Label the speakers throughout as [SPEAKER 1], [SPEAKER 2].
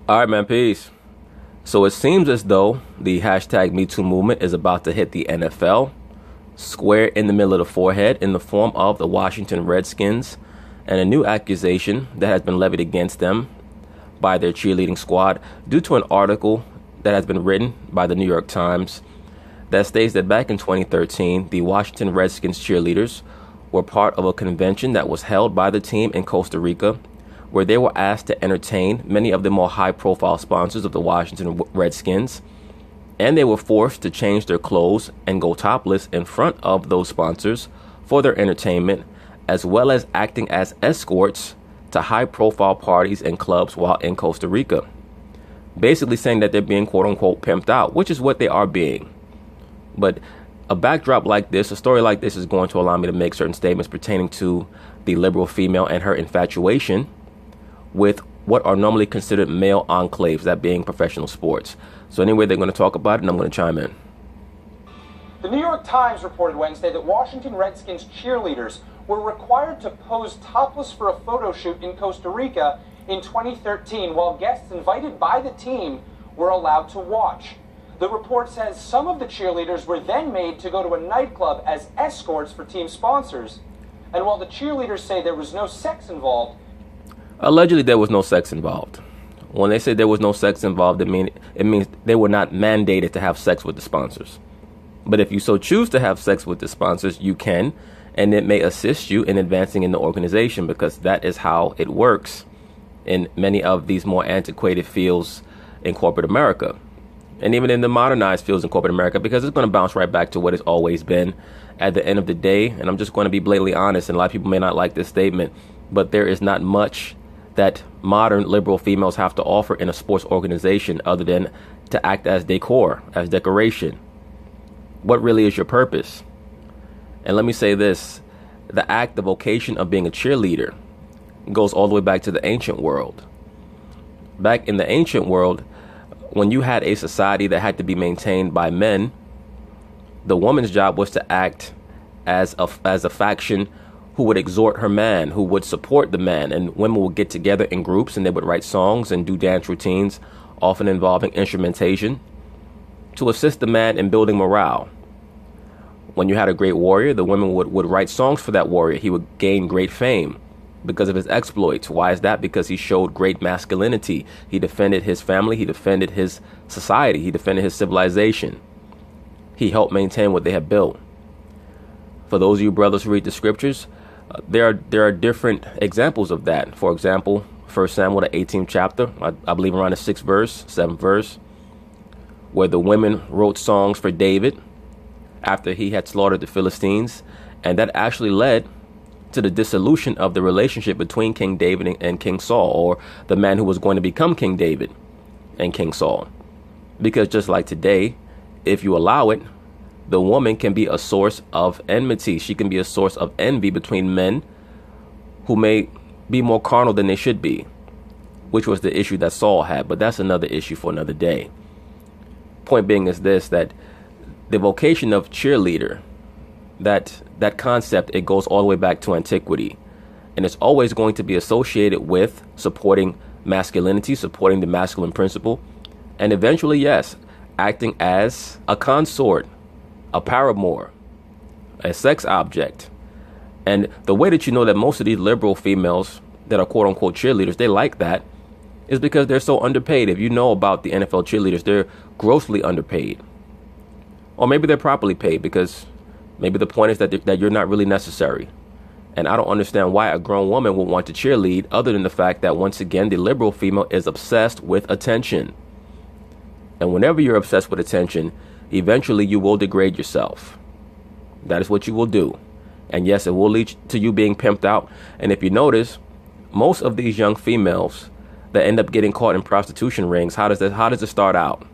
[SPEAKER 1] All right, man, peace. So it seems as though the hashtag #MeToo movement is about to hit the NFL square in the middle of the forehead in the form of the Washington Redskins and a new accusation that has been levied against them by their cheerleading squad due to an article that has been written by the New York Times that states that back in 2013, the Washington Redskins cheerleaders were part of a convention that was held by the team in Costa Rica, where they were asked to entertain many of the more high-profile sponsors of the Washington Redskins, and they were forced to change their clothes and go topless in front of those sponsors for their entertainment, as well as acting as escorts to high-profile parties and clubs while in Costa Rica. Basically saying that they're being quote-unquote pimped out, which is what they are being. But a backdrop like this, a story like this, is going to allow me to make certain statements pertaining to the liberal female and her infatuation with what are normally considered male enclaves, that being professional sports. So anyway, they're going to talk about it, and I'm going to chime in.
[SPEAKER 2] The New York Times reported Wednesday that Washington Redskins cheerleaders were required to pose topless for a photo shoot in Costa Rica in 2013, while guests invited by the team were allowed to watch. The report says some of the cheerleaders were then made to go to a nightclub as escorts for team sponsors. And while the cheerleaders say there was no sex involved,
[SPEAKER 1] allegedly, there was no sex involved. When they say there was no sex involved, it means they were not mandated to have sex with the sponsors. But if you so choose to have sex with the sponsors, you can, and it may assist you in advancing in the organization, because that is how it works in many of these more antiquated fields in corporate America, and even in the modernized fields in corporate America, because it's going to bounce right back to what it's always been at the end of the day. And I'm just going to be blatantly honest, and a lot of people may not like this statement, but there is not much that modern liberal females have to offer in a sports organization other than to act as decor, as decoration. What really is your purpose? And let me say this, the act, the vocation of being a cheerleader goes all the way back to the ancient world. Back in the ancient world, when you had a society that had to be maintained by men, the woman's job was to act as a faction who would exhort her man, who would support the man, and women would get together in groups and they would write songs and do dance routines, often involving instrumentation, to assist the man in building morale. When you had a great warrior, the women would write songs for that warrior. He would gain great fame because of his exploits. Why is that? Because he showed great masculinity. He defended his family. He defended his society. He defended his civilization. He helped maintain what they had built. For those of you brothers who read the scriptures, there are different examples of that. For example, 1 Samuel, the 18th chapter, I believe around the 6th verse, 7th verse, where the women wrote songs for David after he had slaughtered the Philistines, and that actually led to the dissolution of the relationship between King David and King Saul, or the man who was going to become King David and King Saul. Because just like today, if you allow it, the woman can be a source of enmity. She can be a source of envy between men who may be more carnal than they should be, which was the issue that Saul had. But that's another issue for another day. Point being is this, that the vocation of cheerleader, that concept, it goes all the way back to antiquity. And it's always going to be associated with supporting masculinity, supporting the masculine principle. And eventually, yes, acting as a consort, a paramour, a sex object. And the way that you know that most of these liberal females that are quote unquote cheerleaders, they like that, is because they're so underpaid. If you know about the NFL cheerleaders, they're grossly underpaid. Or maybe they're properly paid, because maybe the point is that you're not really necessary. And I don't understand why a grown woman would want to cheerlead, other than the fact that, once again, the liberal female is obsessed with attention. And whenever you're obsessed with attention, eventually you will degrade yourself. That is what you will do. And yes, it will lead to you being pimped out. And if you notice, most of these young females that end up getting caught in prostitution rings, how does it start out?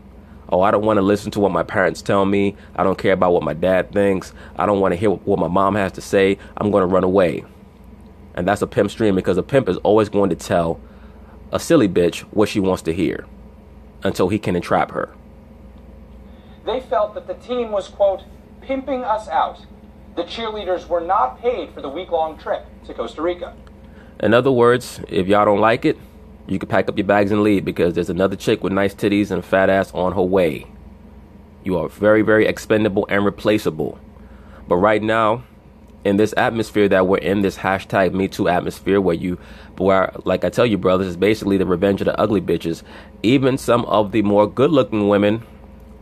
[SPEAKER 1] Oh, I don't want to listen to what my parents tell me. I don't care about what my dad thinks. I don't want to hear what my mom has to say. I'm going to run away. And that's a pimp's dream, because a pimp is always going to tell a silly bitch what she wants to hear until he can entrap her.
[SPEAKER 2] they felt that the team was, quote, pimping us out. The cheerleaders were not paid for the week-long trip to Costa Rica.
[SPEAKER 1] In other words, if y'all don't like it, you can pack up your bags and leave because there's another chick with nice titties and fat ass on her way. You are very, very expendable and replaceable. But right now, in this atmosphere that we're in, this hashtag Me Too atmosphere, where like I tell you, brothers, is basically the revenge of the ugly bitches. Even some of the more good-looking women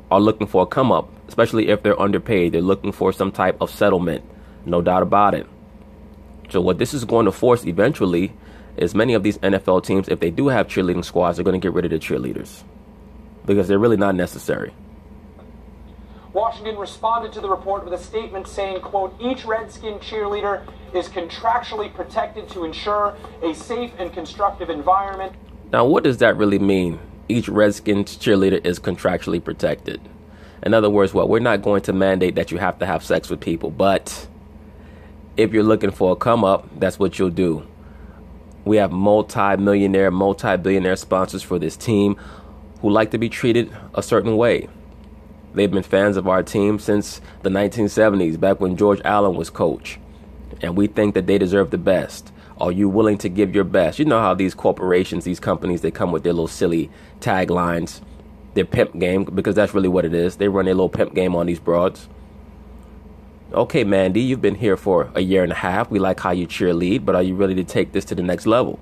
[SPEAKER 1] are looking for a come-up, especially if they're underpaid. They're looking for some type of settlement, no doubt about it. So what this is going to force eventually is many of these NFL teams, if they do have cheerleading squads, they're going to get rid of the cheerleaders because they're really not necessary.
[SPEAKER 2] Washington responded to the report with a statement saying, quote, each Redskin cheerleader is contractually protected to ensure a safe and constructive environment.
[SPEAKER 1] Now, what does that really mean? Each Redskins cheerleader is contractually protected. In other words, we're not going to mandate that you have to have sex with people, but if you're looking for a come up, that's what you'll do. We have multi-millionaire, multi-billionaire sponsors for this team who like to be treated a certain way. They've been fans of our team since the 1970s, back when George Allen was coach. And we think that they deserve the best. Are you willing to give your best? You know how these corporations, these companies, they come with their little silly taglines, their pimp game, because that's really what it is. They run their little pimp game on these broads. Okay, Mandy, you've been here for a year and a half. We like how you cheerlead, but are you ready to take this to the next level?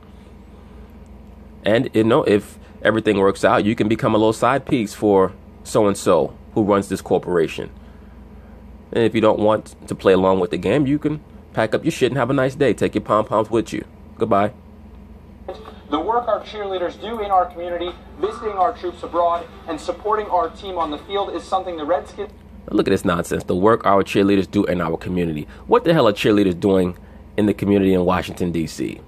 [SPEAKER 1] And, if everything works out, you can become a little side piece for so-and-so who runs this corporation. And if you don't want to play along with the game, you can pack up your shit and have a nice day. Take your pom-poms with you. Goodbye.
[SPEAKER 2] The work our cheerleaders do in our community, visiting our troops abroad, and supporting our team on the field is something the Redskins...
[SPEAKER 1] Look at this nonsense. The work our cheerleaders do in our community. What the hell are cheerleaders doing in the community in Washington, D.C.?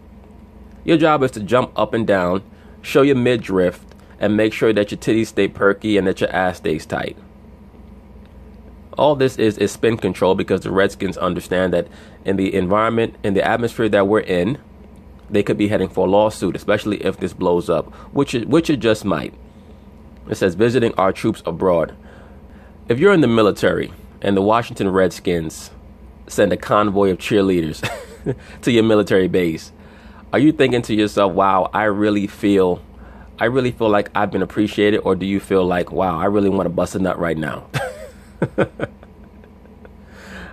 [SPEAKER 1] Your job is to jump up and down, show your midriff, and make sure that your titties stay perky and that your ass stays tight. All this is spin control because the Redskins understand that in the environment, in the atmosphere that we're in, they could be heading for a lawsuit, especially if this blows up, which it just might. It says visiting our troops abroad. If you're in the military and the Washington Redskins send a convoy of cheerleaders to your military base, are you thinking to yourself, wow, I really feel like I've been appreciated? Or do you feel like, wow, I really want to bust a nut right now?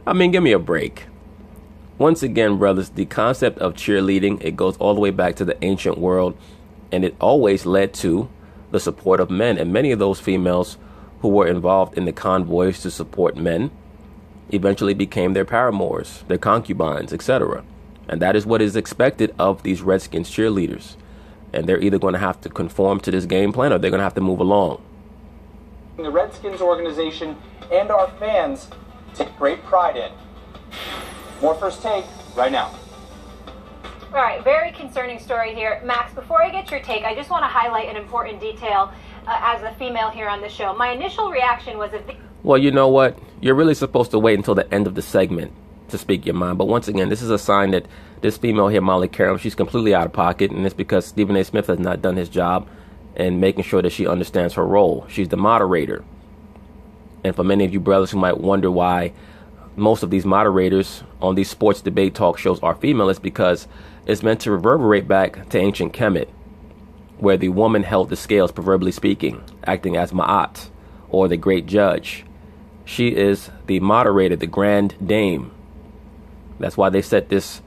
[SPEAKER 1] I mean, give me a break. Once again, brothers, the concept of cheerleading, it goes all the way back to the ancient world, and it always led to the support of men. And many of those females who were involved in the convoys to support men eventually became their paramours, their concubines, etc. And that is what is expected of these Redskins cheerleaders. And they're either going to have to conform to this game plan or they're going to have to move along.
[SPEAKER 2] The Redskins organization and our fans take great pride in. More First Take right now.
[SPEAKER 3] All right, very concerning story here. Max, before I get your take, I just want to highlight an important detail as a female here on the show. My initial reaction was...
[SPEAKER 1] Well, you know what? You're really supposed to wait until the end of the segment to speak your mind. But once again, this is a sign that this female here, Molly Karam, she's completely out of pocket. And it's because Stephen A. Smith has not done his job in making sure that she understands her role. She's the moderator. And for many of you brothers who might wonder why most of these moderators on these sports debate talk shows are female, it's because it's meant to reverberate back to ancient Kemet, where the woman held the scales, proverbially speaking, acting as Ma'at, or the great judge. She is the moderator, the grand dame. That's why they set this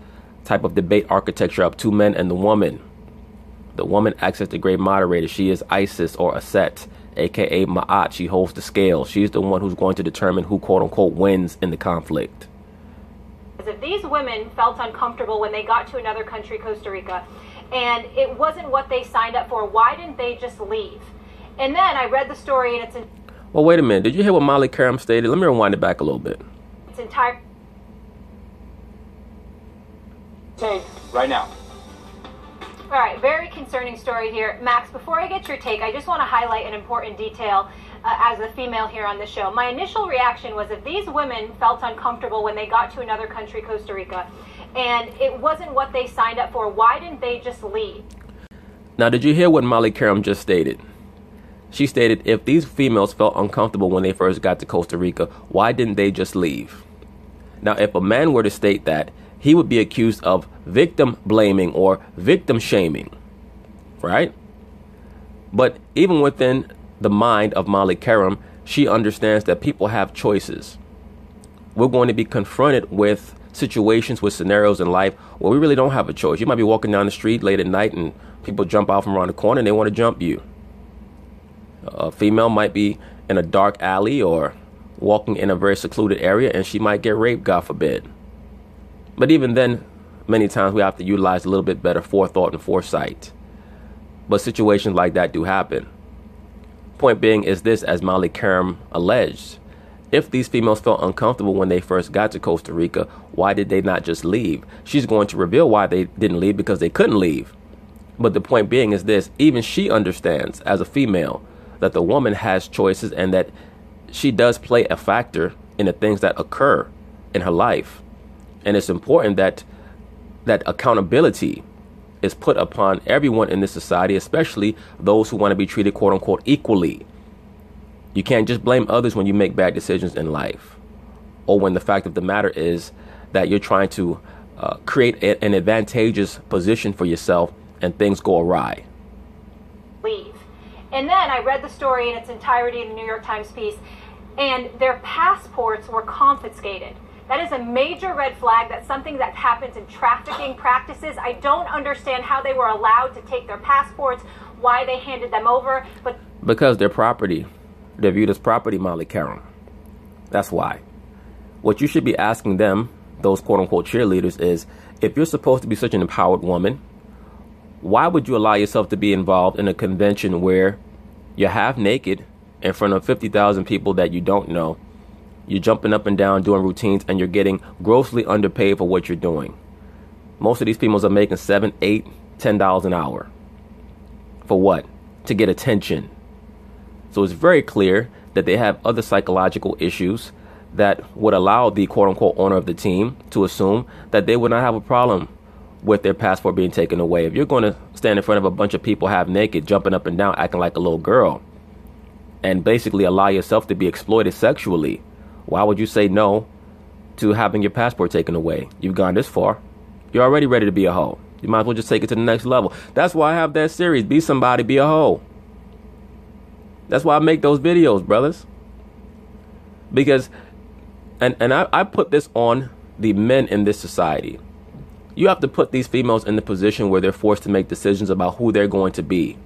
[SPEAKER 1] type of debate architecture up, two men and the woman. The woman acts as the great moderator. She is Isis or Aset, aka Ma'at. She holds the scale. She's the one who's going to determine who, quote unquote, wins in the conflict.
[SPEAKER 3] If these women felt uncomfortable when they got to another country, Costa Rica, and it wasn't what they signed up for, why didn't they just leave? And then I read the story and it's...
[SPEAKER 1] Well, wait a minute. Did you hear what Molly Karam stated? Let me rewind it back a little bit.
[SPEAKER 3] It's entire...
[SPEAKER 2] Take right now.
[SPEAKER 3] All right, very concerning story here. Max, before I get your take, I just want to highlight an important detail as a female here on the show. My initial reaction was if these women felt uncomfortable when they got to another country, Costa Rica, and it wasn't what they signed up for, why didn't they just leave?
[SPEAKER 1] Now, did you hear what Molly Karam just stated? She stated if these females felt uncomfortable when they first got to Costa Rica, why didn't they just leave? Now, if a man were to state that, he would be accused of victim blaming or victim shaming. right? But even within the mind of Molly Karam, she understands that people have choices. We're going to be confronted with situations, with scenarios in life where we really don't have a choice. You might be walking down the street late at night and people jump out from around the corner and they want to jump you. A female might be in a dark alley or walking in a very secluded area and she might get raped, God forbid. But even then, many times we have to utilize a little bit better forethought and foresight. But situations like that do happen. Point being is this, as Molly Karam alleged, if these females felt uncomfortable when they first got to Costa Rica, why did they not just leave? She's going to reveal why they didn't leave, because they couldn't leave. But the point being is this, even she understands as a female that the woman has choices and that she does play a factor in the things that occur in her life. And it's important that accountability is put upon everyone in this society, especially those who want to be treated, quote unquote, equally. You can't just blame others when you make bad decisions in life, or when the fact of the matter is that you're trying to create an advantageous position for yourself and things go awry.
[SPEAKER 3] Leave. And then I read the story in its entirety in the New York Times piece, and their passports were confiscated. That is a major red flag. That's something that happens in trafficking practices. I don't understand how they were allowed to take their passports, why they handed them over. But
[SPEAKER 1] because they're property. They're viewed as property, Molly Karam. That's why. What you should be asking them, those quote-unquote cheerleaders, is if you're supposed to be such an empowered woman, why would you allow yourself to be involved in a convention where you're half naked in front of 50,000 people that you don't know? You're jumping up and down doing routines and you're getting grossly underpaid for what you're doing. Most of these females are making $7, $8, $10 an hour. For what? To get attention. So it's very clear that they have other psychological issues that would allow the quote-unquote owner of the team to assume that they would not have a problem with their passport being taken away. If you're going to stand in front of a bunch of people half naked, jumping up and down, acting like a little girl, and basically allow yourself to be exploited sexually, why would you say no to having your passport taken away? You've gone this far. You're already ready to be a hoe. You might as well just take it to the next level. That's why I have that series, Be Somebody, Be a Hoe. That's why I make those videos, brothers. Because, and I put this on the men in this society. You have to put these females in the position where they're forced to make decisions about who they're going to be.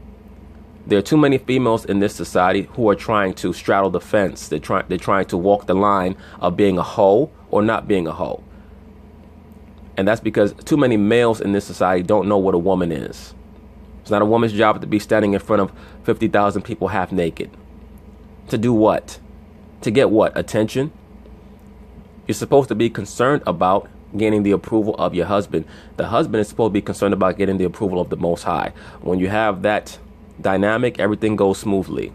[SPEAKER 1] There are too many females in this society who are trying to straddle the fence. They're trying to walk the line of being a hoe or not being a hoe. And that's because too many males in this society don't know what a woman is. It's not a woman's job to be standing in front of 50,000 people half naked. To do what? To get what? Attention? You're supposed to be concerned about gaining the approval of your husband. The husband is supposed to be concerned about getting the approval of the Most High. When you have that dynamic, everything goes smoothly.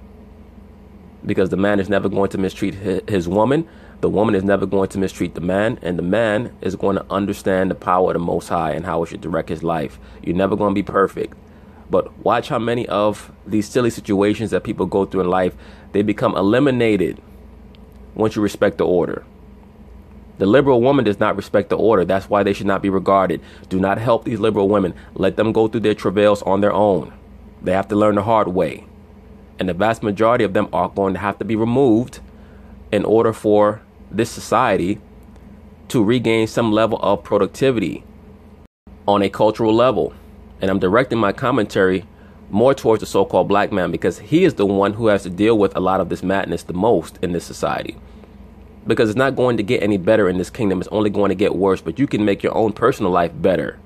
[SPEAKER 1] Because the man is never going to mistreat his woman. The woman is never going to mistreat the man. And the man is going to understand the power of the Most High and how it should direct his life. You're never going to be perfect. But watch how many of these silly situations that people go through in life, they become eliminated once you respect the order. The liberal woman does not respect the order. That's why they should not be regarded. Do not help these liberal women. Let them go through their travails on their own. They have to learn the hard way. And the vast majority of them are going to have to be removed in order for this society to regain some level of productivity on a cultural level. And I'm directing my commentary more towards the so-called black man because he is the one who has to deal with a lot of this madness the most in this society. Because it's not going to get any better in this kingdom. It's only going to get worse. But you can make your own personal life better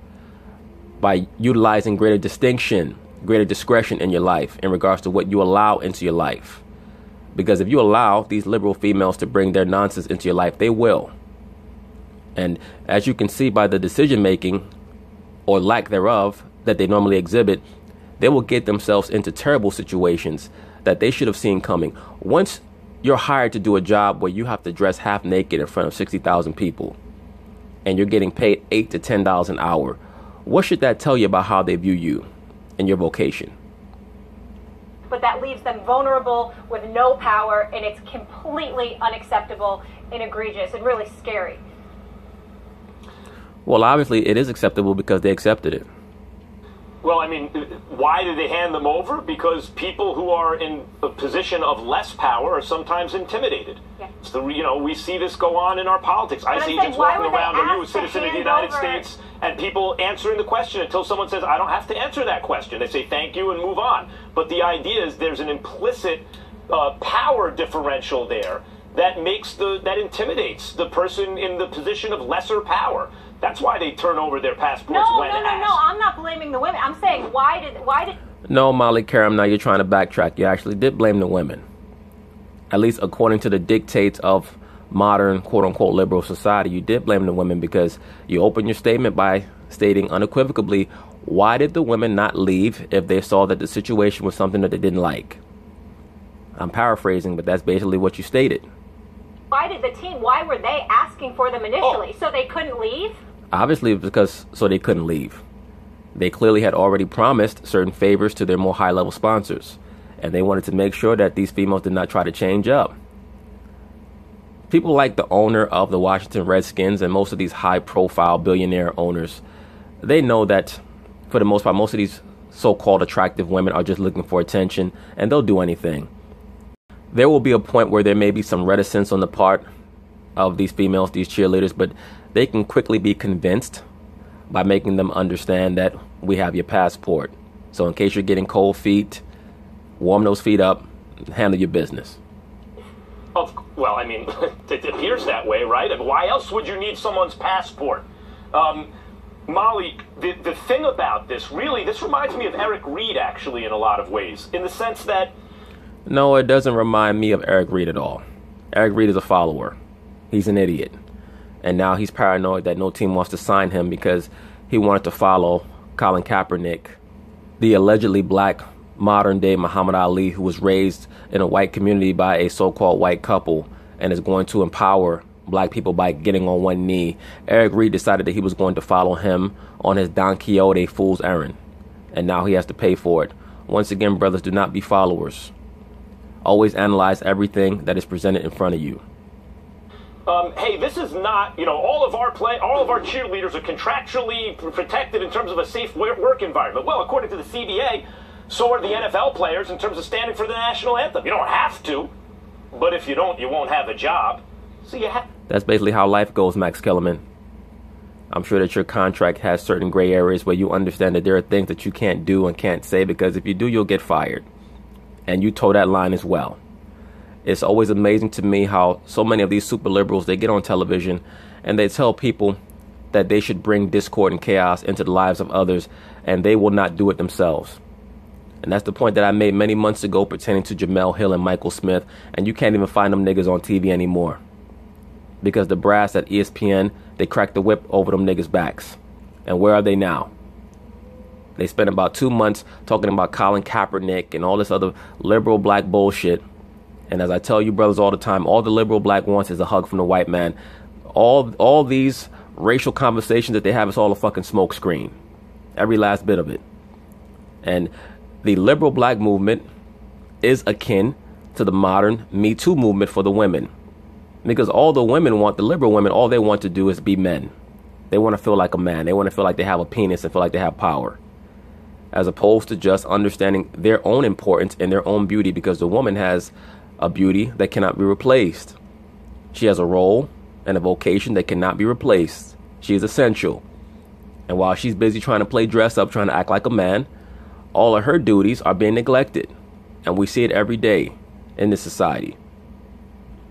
[SPEAKER 1] by utilizing greater distinction, greater discretion in your life in regards to what you allow into your life. Because if you allow these liberal females to bring their nonsense into your life, they will. And as you can see by the decision making or lack thereof that they normally exhibit, they will get themselves into terrible situations that they should have seen coming. Once you're hired to do a job where you have to dress half naked in front of 60,000 people and you're getting paid $8 to $10 an hour, what should that tell you about how they view you and your vocation?
[SPEAKER 3] But that leaves them vulnerable with no power, and it's completely unacceptable and egregious and really scary.
[SPEAKER 1] Well, obviously it is acceptable because they accepted it.
[SPEAKER 4] Well, I mean, why do they hand them over? Because people who are in a position of less power are sometimes intimidated. Yeah. So, we see this go on in our politics. ICE agents walking around, are you a citizen of the United States? And people answering the question until someone says, I don't have to answer that question. They say thank you and move on. But the idea is there's an implicit power differential there that intimidates the person in the position of lesser power. That's why they turn over their passports when asked.
[SPEAKER 3] No, I'm not blaming the women. I'm saying why did...
[SPEAKER 1] No, Molly Karam, now you're trying to backtrack. You actually did blame the women. At least according to the dictates of modern, quote-unquote, liberal society, you did blame the women because you opened your statement by stating unequivocally, why did the women not leave if they saw that the situation was something that they didn't like? I'm paraphrasing, but that's basically what you stated.
[SPEAKER 3] Why were they asking for them initially? So they couldn't leave?
[SPEAKER 1] Obviously, because so they couldn't leave. They clearly had already promised certain favors to their more high-level sponsors, and they wanted to make sure that these females did not try to change up. People like the owner of the Washington Redskins and most of these high-profile billionaire owners, they know that, for the most part, most of these so-called attractive women are just looking for attention, and they'll do anything. There will be a point where there may be some reticence on the part of these females, these cheerleaders, but they can quickly be convinced by making them understand that we have your passport. So in case you're getting cold feet, warm those feet up, handle your business.
[SPEAKER 4] Well, I mean, it appears that way, right? I mean, why else would you need someone's passport? Molly, the thing about this reminds me of Eric Reed, actually, in a lot of ways, in the sense that...
[SPEAKER 1] No, it doesn't remind me of Eric Reed at all. Eric Reed is a follower. He's an idiot. And now he's paranoid that no team wants to sign him because he wanted to follow Colin Kaepernick, the allegedly black modern-day Muhammad Ali who was raised in a white community by a so-called white couple and is going to empower black people by getting on one knee. Eric Reed decided that he was going to follow him on his Don Quixote fool's errand. And now he has to pay for it. Once again, brothers, do not be followers. Always analyze everything that is presented in front of you.
[SPEAKER 4] Hey, this is not, all of our cheerleaders are contractually protected in terms of a safe work environment. Well, according to the CBA, so are the NFL players in terms of standing for the national anthem. You don't have to, but if you don't, you won't have a job. So
[SPEAKER 1] That's basically how life goes, Max Kellerman. I'm sure that your contract has certain gray areas where you understand that there are things that you can't do and can't say because if you do, you'll get fired. And you toe that line as well. It's always amazing to me how so many of these super liberals, they get on television and they tell people that they should bring discord and chaos into the lives of others, and they will not do it themselves. And that's the point that I made many months ago pertaining to Jamel Hill and Michael Smith, and you can't even find them niggas on TV anymore. Because the brass at ESPN, they cracked the whip over them niggas' backs. And where are they now? They spent about 2 months talking about Colin Kaepernick and all this other liberal black bullshit. And as I tell you brothers all the time, all the liberal black wants is a hug from the white man. All these racial conversations that they have is all a fucking smoke screen. Every last bit of it. And the liberal black movement is akin to the modern Me Too movement for the women. Because all the women want, the liberal women, all they want to do is be men. They want to feel like a man. They want to feel like they have a penis and feel like they have power. As opposed to just understanding their own importance and their own beauty, because the woman has a beauty that cannot be replaced. She has a role and a vocation that cannot be replaced. She is essential. And while she's busy trying to play dress up, trying to act like a man, all of her duties are being neglected. And we see it every day in this society.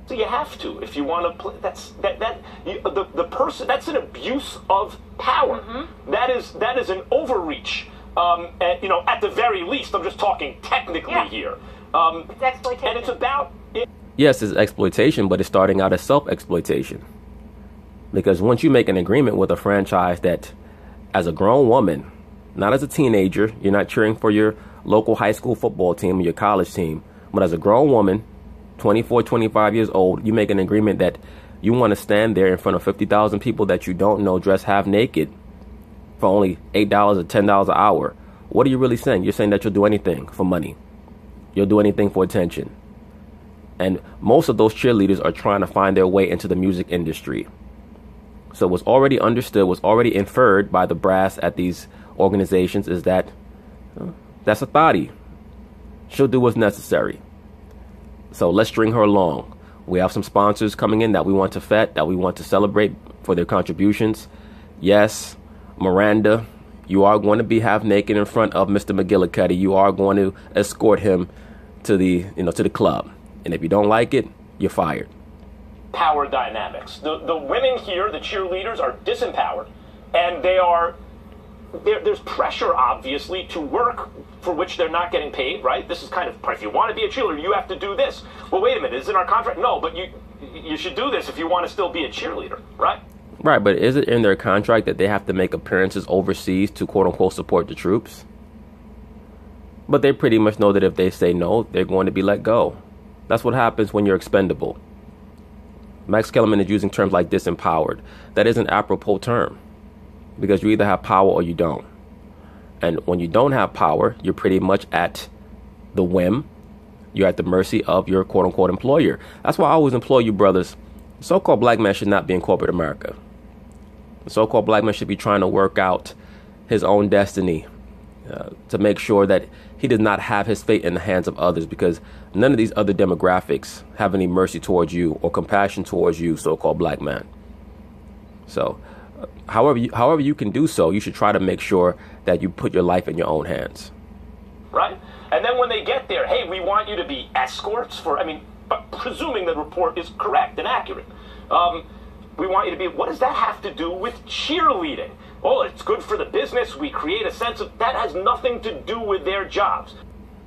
[SPEAKER 4] So you have to, if you want to play. The person. That's an abuse of power. Mm-hmm. That is an overreach. At the very least, I'm just talking technically here.
[SPEAKER 3] It's exploitation.
[SPEAKER 4] And it's about...
[SPEAKER 1] Yes, it's exploitation, but it's starting out as self-exploitation. Because once you make an agreement with a franchise that, as a grown woman, not as a teenager, you're not cheering for your local high school football team or your college team, but as a grown woman, 24, 25 years old, you make an agreement that you want to stand there in front of 50,000 people that you don't know dressed half naked for only $8 or $10 an hour. What are you really saying? You're saying that you'll do anything for money. You'll do anything for attention. And most of those cheerleaders are trying to find their way into the music industry. So what's already understood, what's already inferred by the brass at these organizations is that That's a thotty. She'll do what's necessary. So let's string her along. We have some sponsors coming in that we want to fet, that we want to celebrate for their contributions. Yes, Miranda, you are going to be half naked in front of Mr. McGillicuddy. You are going to escort him to the club. And if you don't like it, you're fired.
[SPEAKER 4] Power dynamics. The women here, the cheerleaders, are disempowered, and there's pressure, obviously, to work for which they're not getting paid, right? This is kind of, if you want to be a cheerleader, you have to do this. Well, wait a minute, is it in our contract? No, but you should do this if you want to still be a cheerleader, right?
[SPEAKER 1] Right, but is it in their contract that they have to make appearances overseas to quote-unquote support the troops? But they pretty much know that if they say no, they're going to be let go. That's what happens when you're expendable. Max Kellerman is using terms like disempowered. That is an apropos term, because you either have power or you don't. And when you don't have power, you're pretty much at the whim. You're at the mercy of your quote-unquote employer. That's why I always implore you, brothers, the so-called black man should not be in corporate America. The so-called black man should be trying to work out his own destiny to make sure that he does not have his fate in the hands of others, because none of these other demographics have any mercy towards you or compassion towards you, so-called black man. So however you can do so, you should try to make sure that you put your life in your own hands.
[SPEAKER 4] Right? And then when they get there, hey, we want you to be escorts but presuming the report is correct and accurate. We want you to be, what does that have to do with cheerleading? Oh, it's good for the business. We create a sense of, that has nothing to do with their jobs.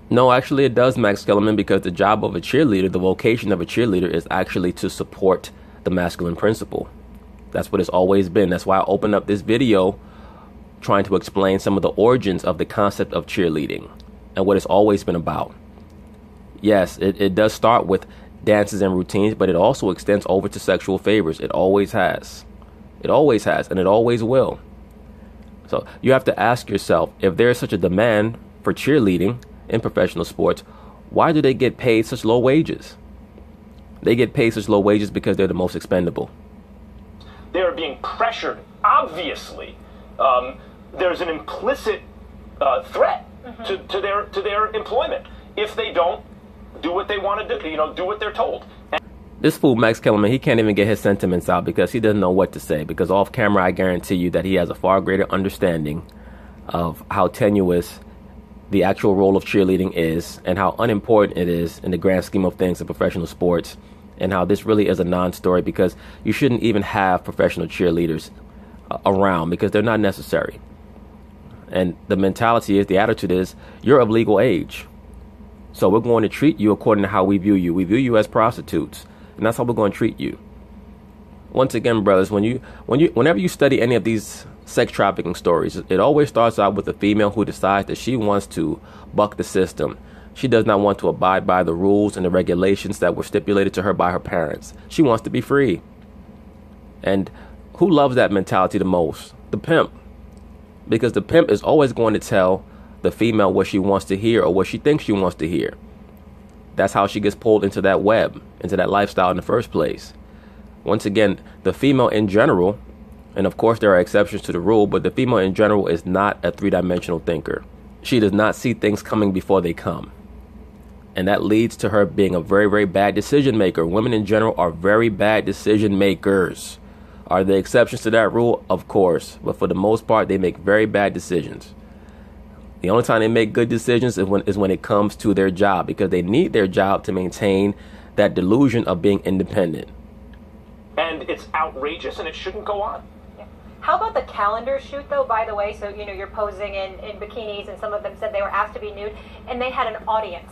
[SPEAKER 1] No, actually it does, Max Kellerman, because the job of a cheerleader, the vocation of a cheerleader, is actually to support the masculine principle. That's what it's always been. That's why I opened up this video trying to explain some of the origins of the concept of cheerleading and what it's always been about. Yes, it does start with dances and routines, but it also extends over to sexual favors. It always has. It always has, and it always will. So you have to ask yourself, if there is such a demand for cheerleading in professional sports, why do they get paid such low wages? They get paid such low wages because they're the most expendable.
[SPEAKER 4] They're being pressured, obviously. There's an implicit threat to their employment if they don't do what they want to do, do what they're told.
[SPEAKER 1] This fool, Max Kellerman, he can't even get his sentiments out because he doesn't know what to say. Because off camera, I guarantee you that he has a far greater understanding of how tenuous the actual role of cheerleading is and how unimportant it is in the grand scheme of things in professional sports, and how this really is a non-story because you shouldn't even have professional cheerleaders around because they're not necessary. And the mentality is, the attitude is, you're of legal age, so we're going to treat you according to how we view you. We view you as prostitutes, and that's how we're going to treat you. Once again, brothers, whenever you study any of these sex trafficking stories, it always starts out with a female who decides that she wants to buck the system. She does not want to abide by the rules and the regulations that were stipulated to her by her parents. She wants to be free. And who loves that mentality the most? The pimp. Because the pimp is always going to tell the female what she wants to hear or what she thinks she wants to hear. That's how she gets pulled into that web, into that lifestyle in the first place. Once again, the female in general, and of course there are exceptions to the rule, but the female in general is not a three-dimensional thinker. She does not see things coming before they come. And that leads to her being a very, very bad decision maker. Women in general are very bad decision makers. Are there exceptions to that rule? Of course. But for the most part, they make very bad decisions. The only time they make good decisions is when it comes to their job, because they need their job to maintain that delusion of being independent.
[SPEAKER 4] And it's outrageous, and it shouldn't go on.
[SPEAKER 3] Yeah. How about the calendar shoot, though, by the way? So, you're posing in bikinis, and some of them said they were asked to be nude, and they had an audience.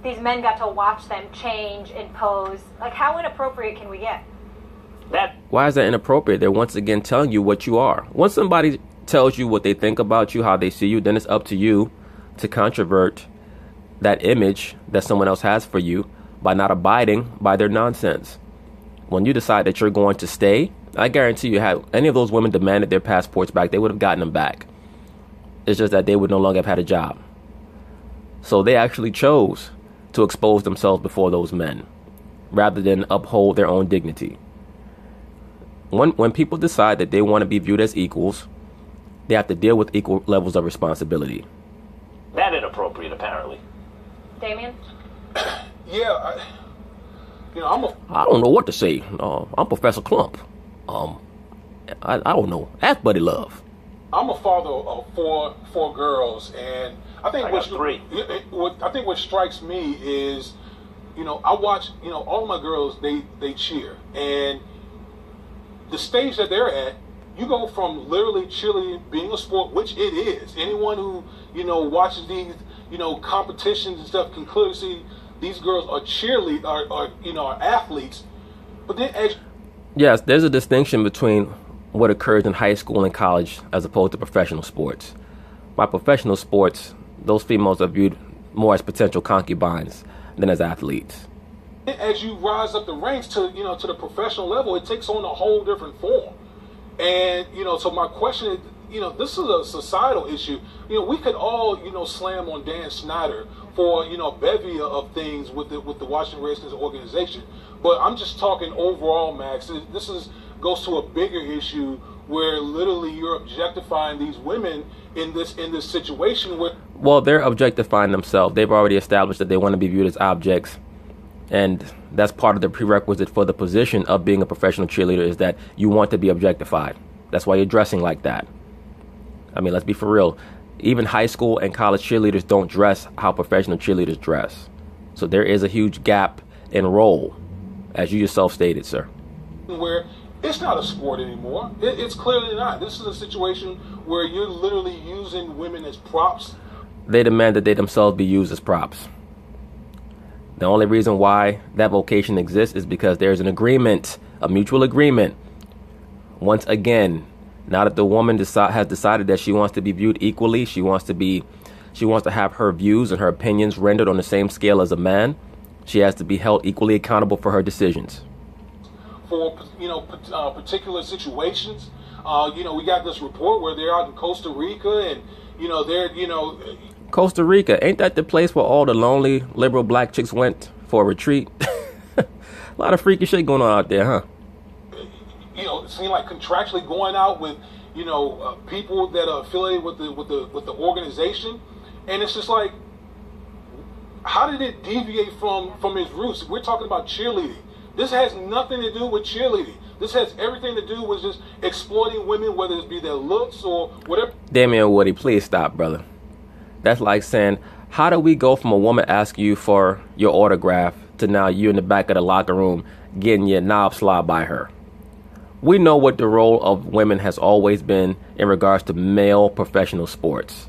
[SPEAKER 3] These men got to watch them change and pose. Like, how inappropriate can we get?
[SPEAKER 1] Why is that inappropriate? They're once again telling you what you are. Once somebody tells you what they think about you, how they see you, then it's up to you to controvert that image that someone else has for you by not abiding by their nonsense. When you decide that you're going to stay, I guarantee you, had any of those women demanded their passports back, they would have gotten them back. It's just that they would no longer have had a job. So they actually chose to expose themselves before those men rather than uphold their own dignity. When people decide that they want to be viewed as equals, they have to deal with equal levels of responsibility.
[SPEAKER 4] inappropriate, apparently.
[SPEAKER 3] Damien?
[SPEAKER 5] Yeah,
[SPEAKER 1] I don't know what to say. I'm Professor Clump. I don't know. Ask Buddy Love.
[SPEAKER 5] I'm a father of four girls, and I think what strikes me is, I watch, all my girls, they cheer, and the stage that they're at, you go from literally cheerleading being a sport, which it is. Anyone who, watches these, competitions and stuff can clearly see these girls are are athletes. But then
[SPEAKER 1] yes, there's a distinction between what occurs in high school and college as opposed to professional sports. By professional sports, those females are viewed more as potential concubines than as athletes.
[SPEAKER 5] As you rise up the ranks to the professional level, it takes on a whole different form. And so my question is, this is a societal issue. We could all slam on Dan Snyder for a bevy of things with the Washington Redskins organization, but I'm just talking overall, Max. This goes to a bigger issue where literally you're objectifying these women in this situation where.
[SPEAKER 1] Well, they're objectifying themselves. They've already established that they want to be viewed as objects. And that's part of the prerequisite for the position of being a professional cheerleader, is that you want to be objectified. That's why you're dressing like that. I mean, let's be for real. Even high school and college cheerleaders don't dress how professional cheerleaders dress. So there is a huge gap in role, as you yourself stated, sir.
[SPEAKER 5] Where it's not a sport anymore. It's clearly not. This is a situation where you're literally using women as props.
[SPEAKER 1] They demand that they themselves be used as props. The only reason why that vocation exists is because there's an agreement, a mutual agreement. Once again, now that the woman has decided that she wants to be viewed equally, she wants to have her views and her opinions rendered on the same scale as a man, she has to be held equally accountable for her decisions.
[SPEAKER 5] For particular situations, we got this report where they're out in Costa Rica, and
[SPEAKER 1] Costa Rica, ain't that the place where all the lonely liberal black chicks went for a retreat? A lot of freaky shit going on out there, huh?
[SPEAKER 5] It seemed like contractually going out with people that are affiliated with the organization, and it's just like, how did it deviate from its roots? We're talking about cheerleading. This has nothing to do with cheerleading. This has everything to do with just exploiting women, whether it be their looks or whatever.
[SPEAKER 1] Damian Woody, please stop, brother. That's like saying, how do we go from a woman asking you for your autograph to now you in the back of the locker room getting your knob slobbed by her? We know what the role of women has always been in regards to male professional sports.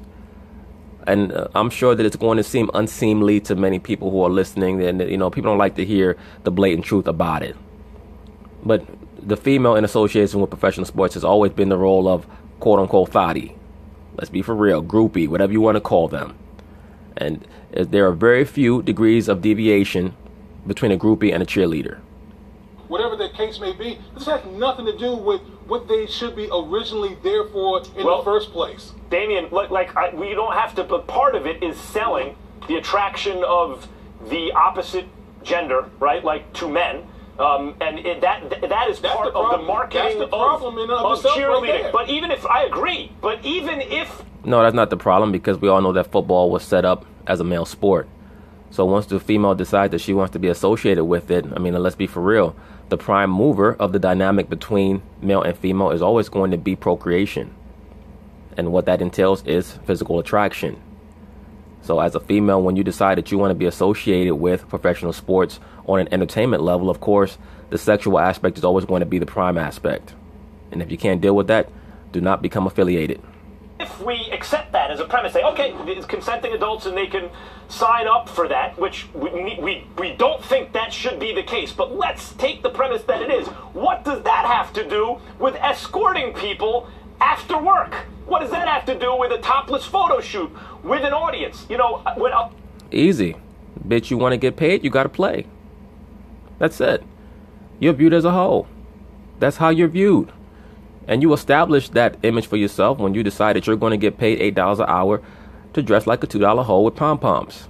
[SPEAKER 1] And I'm sure that it's going to seem unseemly to many people who are listening. And, people don't like to hear the blatant truth about it. But the female in association with professional sports has always been the role of quote-unquote thotty. Let's be for real, groupie, whatever you want to call them. And there are very few degrees of deviation between a groupie and a cheerleader.
[SPEAKER 5] Whatever the case may be, this has nothing to do with what they should be originally there for in the first place.
[SPEAKER 4] Damien, we don't have to, but part of it is selling the attraction of the opposite gender, right, like to men. That is part of the marketing of cheerleading. Right, but even if I agree, no,
[SPEAKER 1] that's not the problem, because we all know that football was set up as a male sport. So once the female decides that she wants to be associated with it, I mean, let's be for real, the prime mover of the dynamic between male and female is always going to be procreation. And what that entails is physical attraction. So as a female, when you decide that you want to be associated with professional sports on an entertainment level, of course, the sexual aspect is always going to be the prime aspect. And if you can't deal with that, do not become affiliated.
[SPEAKER 4] If we accept that as a premise, say, okay, it's consenting adults and they can sign up for that, which we don't think that should be the case, but let's take the premise that it is. What does that have to do with escorting people after work? What does that have to do with a topless photo shoot with an audience?
[SPEAKER 1] Easy. Bitch, you want to get paid, you got to play. That's it. You're viewed as a whole. That's how you're viewed. And you establish that image for yourself when you decide that you're going to get paid $8 an hour to dress like a $2 hoe with pom-poms.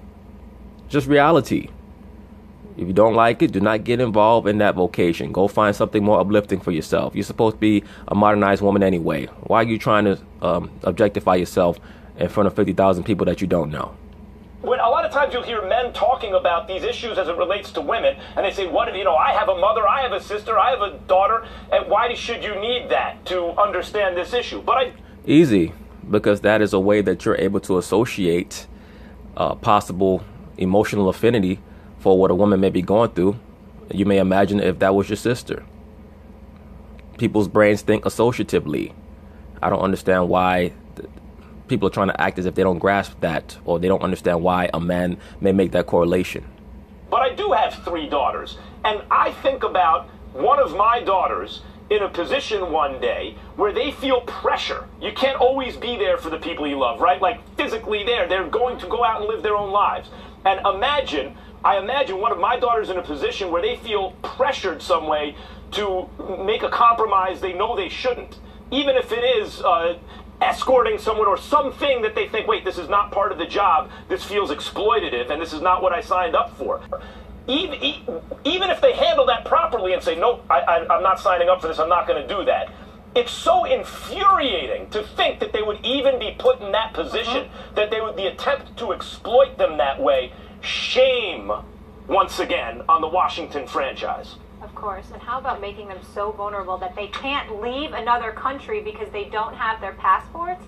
[SPEAKER 1] Just reality. If you don't like it, do not get involved in that vocation. Go find something more uplifting for yourself. You're supposed to be a modernized woman anyway. Why are you trying to objectify yourself in front of 50,000 people that you don't know?
[SPEAKER 4] when a lot of times you'll hear men talking about these issues as it relates to women, and they say, "What, I have a mother, I have a sister, I have a daughter, and why should you need that to understand this issue?" But
[SPEAKER 1] easy, because that is a way that you're able to associate possible emotional affinity for what a woman may be going through. You may imagine if that was your sister. People's brains think associatively. I don't understand why people are trying to act as if they don't grasp that, or they don't understand why a man may make that correlation.
[SPEAKER 4] But I do have 3 daughters, and I think about one of my daughters in a position one day where they feel pressure. You can't always be there for the people you love, right? Like physically there. They're going to go out and live their own lives. And I imagine one of my daughters in a position where they feel pressured some way to make a compromise they know they shouldn't. Even if it is escorting someone or something that they think, wait, this is not part of the job, this feels exploitative, and this is not what I signed up for. Even if they handle that properly and say, nope, I'm not signing up for this, I'm not going to do that. It's so infuriating to think that they would even be put in that position, that they would the attempt to exploit them that way. Shame, once again, on the Washington franchise.
[SPEAKER 3] Of course. And how about making them so vulnerable that they can't leave another country because they don't have their passports?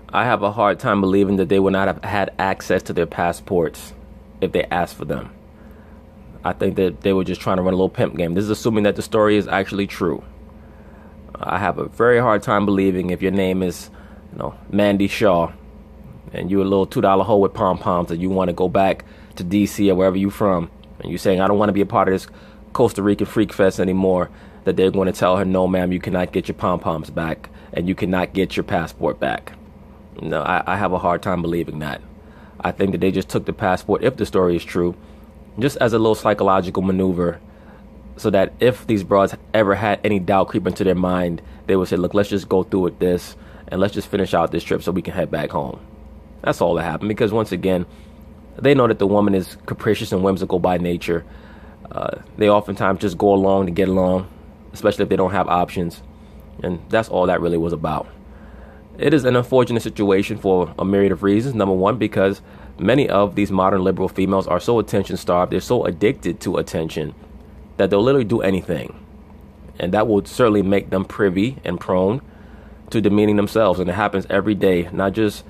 [SPEAKER 1] I have a hard time believing that they would not have had access to their passports if they asked for them. I think that they were just trying to run a little pimp game. This is assuming that the story is actually true. I have a very hard time believing if your name is, Mandy Shaw, and you're a little $2 hoe with pom-poms, and you want to go back to D.C. or wherever you're from, and you're saying, I don't want to be a part of this Costa Rican freak fest anymore, that they're going to tell her, no, ma'am, you cannot get your pom-poms back, and you cannot get your passport back. No, I have a hard time believing that. I think that they just took the passport, if the story is true, just as a little psychological maneuver, so that if these broads ever had any doubt creep into their mind, they would say, look, let's just go through with this, and let's just finish out this trip so we can head back home. That's all that happened, because once again, they know that the woman is capricious and whimsical by nature. They oftentimes just go along to get along, especially if they don't have options. And that's all that really was about. It is an unfortunate situation for a myriad of reasons. Number one, because many of these modern liberal females are so attention-starved, they're so addicted to attention, that they'll literally do anything. And that will certainly make them privy and prone to demeaning themselves. And it happens every day, not just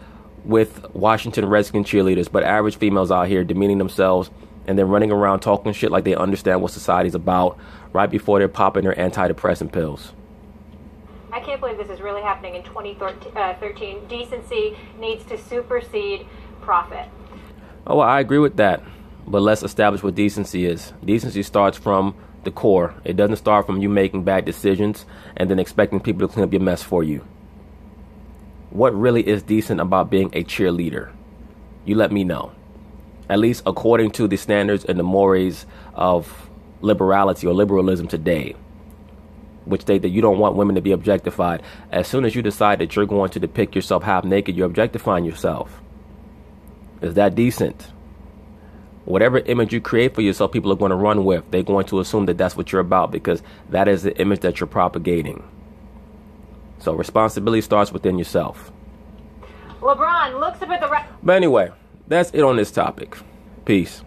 [SPEAKER 1] with Washington Redskins cheerleaders, but average females out here demeaning themselves and then running around talking shit like they understand what society's about right before they're popping their antidepressant pills.
[SPEAKER 3] I can't believe this is really happening in 2013. Decency needs to supersede profit.
[SPEAKER 1] Oh, well, I agree with that. But let's establish what decency is. Decency starts from the core. It doesn't start from you making bad decisions and then expecting people to clean up your mess for you. What really is decent about being a cheerleader? You let me know. At least according to the standards and the mores of liberality or liberalism today, which state that you don't want women to be objectified. As soon as you decide that you're going to depict yourself half naked, you're objectifying yourself. Is that decent? Whatever image you create for yourself, people are going to run with. They're going to assume that that's what you're about because that is the image that you're propagating. So responsibility starts within yourself.
[SPEAKER 3] LeBron looks up at the...
[SPEAKER 1] But anyway, that's it on this topic. Peace.